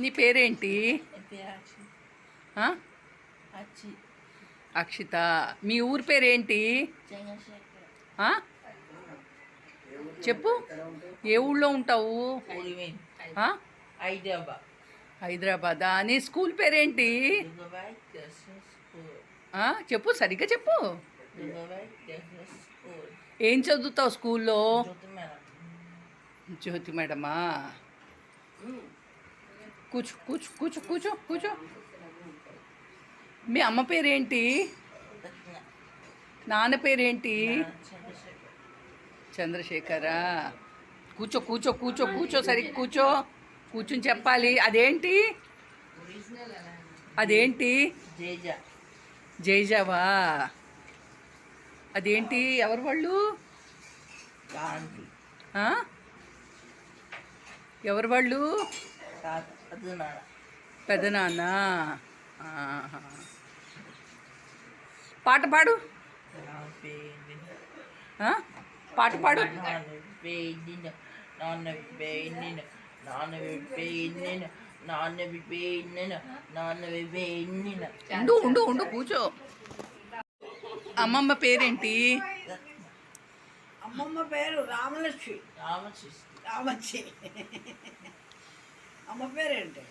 నీ పేరేంటి? ఆ? అక్షిత. మీ ఊరి పేరేంటి? ఆ? చెప్పు, ఏ ఊళ్ళో ఉంటావు? ఆ? హైదరాబాదా? నీ స్కూల్ పేరేంటి? చెప్పు, సరిగ్గా చెప్పు. ఏం చదువుతావు స్కూల్లో? జ్యోతి మేడమా? కూర్చో కూర్చో కూర్చో కూర్చో కూర్చో. మీ అమ్మ పేరేంటి? నాన్న పేరేంటి? చంద్రశేఖరా? కూర్చో కూర్చో కూర్చో కూర్చో, సరిగ్గా కూర్చో. కూర్చుని చెప్పాలి. అదేంటి? అదేంటి? జైజావా? అదేంటి? ఎవరు వాళ్ళు? ఎవరు వాళ్ళు? పెదనాన్న. పాట పాడు. పాట పాడు. ఉండు ఉండు ఉండు, కూర్చో. అమ్మమ్మ పేరేంటి? అమ్మమ్మ పేరు రామలక్ష్మి. రామచ్చి. అమ్మ పేరేంటి?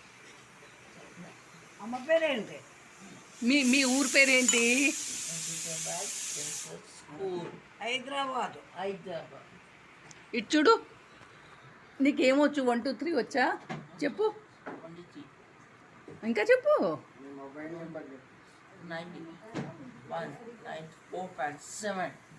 అమ్మ పేరేంటి? మీ మీ ఊరు పేరేంటి? హైదరాబాద్. ఇచ్చుడు. నీకేమొచ్చు? 1 2 3 వచ్చా? చెప్పు, ఇంకా చెప్పు. 919457